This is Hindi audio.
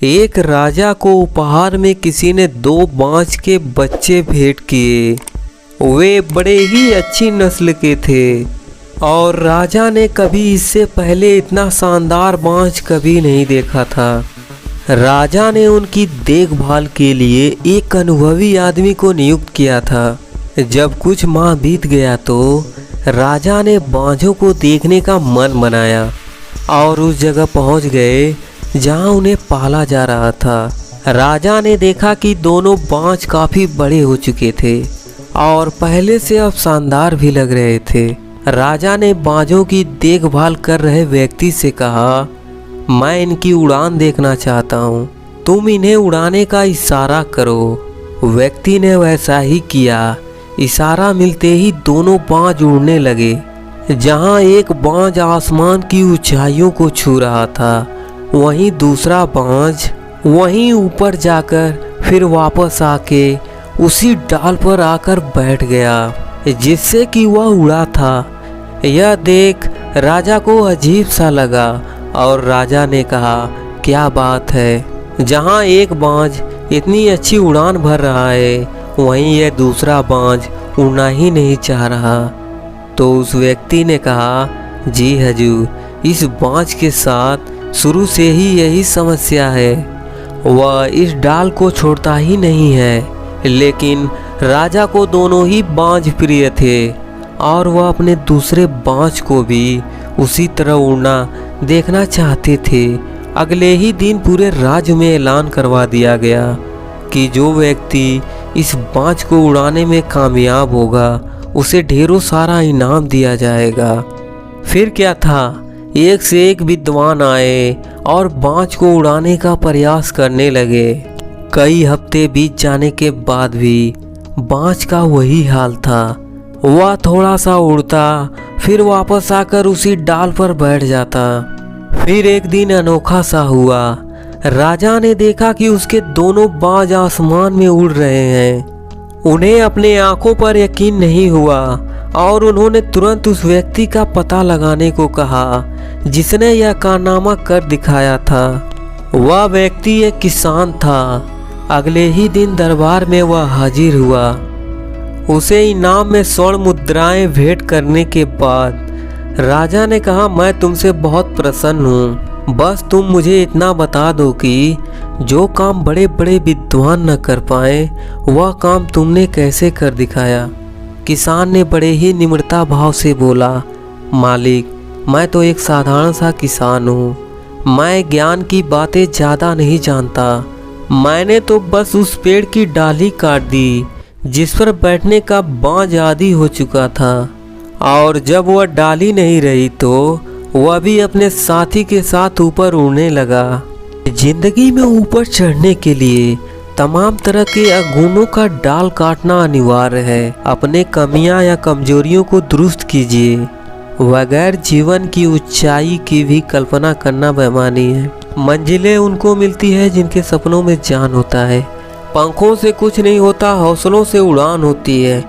एक राजा को उपहार में किसी ने 2 बाज के बच्चे भेंट किए। वे बड़े ही अच्छी नस्ल के थे और राजा ने कभी इससे पहले इतना शानदार बाज कभी नहीं देखा था। राजा ने उनकी देखभाल के लिए एक अनुभवी आदमी को नियुक्त किया था। जब कुछ माह बीत गया तो राजा ने बाजों को देखने का मन बनाया और उस जगह पहुंच गए जहां उन्हें पाला जा रहा था। राजा ने देखा कि दोनों बाज काफ़ी बड़े हो चुके थे और पहले से अब शानदार भी लग रहे थे। राजा ने बाजों की देखभाल कर रहे व्यक्ति से कहा, मैं इनकी उड़ान देखना चाहता हूँ, तुम इन्हें उड़ाने का इशारा करो। व्यक्ति ने वैसा ही किया। इशारा मिलते ही दोनों बाज उड़ने लगे। जहाँ एक बाज आसमान की ऊंचाइयों को छू रहा था, वहीं दूसरा बाज वहीं ऊपर जाकर फिर वापस आके उसी डाल पर आकर बैठ गया जिससे कि वह उड़ा था। यह देख राजा को अजीब सा लगा और राजा ने कहा, क्या बात है, जहाँ एक बाज इतनी अच्छी उड़ान भर रहा है वहीं यह दूसरा बाज उड़ना ही नहीं चाह रहा। तो उस व्यक्ति ने कहा, जी हजूर, इस बाज के साथ शुरू से ही यही समस्या है, वह इस डाल को छोड़ता ही नहीं है। लेकिन राजा को दोनों ही बाज प्रिय थे और वह अपने दूसरे बाज को भी उसी तरह उड़ना देखना चाहते थे। अगले ही दिन पूरे राज्य में ऐलान करवा दिया गया कि जो व्यक्ति इस बाज को उड़ाने में कामयाब होगा उसे ढेरों सारा इनाम दिया जाएगा। फिर क्या था, एक से एक विद्वान आए और बाज को उड़ाने का प्रयास करने लगे। कई हफ्ते बीत जाने के बाद भी बाज का वही हाल था। वह थोड़ा सा उड़ता फिर वापस आकर उसी डाल पर बैठ जाता। फिर एक दिन अनोखा सा हुआ। राजा ने देखा कि उसके दोनों बाज आसमान में उड़ रहे हैं। उन्हें अपने आंखों पर यकीन नहीं हुआ और उन्होंने तुरंत उस व्यक्ति का पता लगाने को कहा जिसने यह कारनामा कर दिखाया था। वह व्यक्ति एक किसान था। अगले ही दिन दरबार में वह हाजिर हुआ। उसे इनाम में स्वर्ण मुद्राएं भेंट करने के बाद राजा ने कहा, मैं तुमसे बहुत प्रसन्न हूँ, बस तुम मुझे इतना बता दो कि जो काम बड़े बड़े विद्वान न कर पाए वह काम तुमने कैसे कर दिखाया। किसान ने बड़े ही निम्रता भाव से बोला, मालिक, मैं तो एक साधारण सा किसान हूँ, मैं ज्ञान की बातें ज़्यादा नहीं जानता। मैंने तो बस उस पेड़ की डाली काट दी जिस पर बैठने का बाज आदी हो चुका था, और जब वह डाली नहीं रही तो वह भी अपने साथी के साथ ऊपर उड़ने लगा। जिंदगी में ऊपर चढ़ने के लिए तमाम तरह के अवगुणों का डाल काटना अनिवार्य है। अपने कमियां या कमजोरियों को दुरुस्त कीजिए। बगैर जीवन की ऊंचाई की भी कल्पना करना बेईमानी है। मंजिलें उनको मिलती है जिनके सपनों में जान होता है। पंखों से कुछ नहीं होता, हौसलों से उड़ान होती है।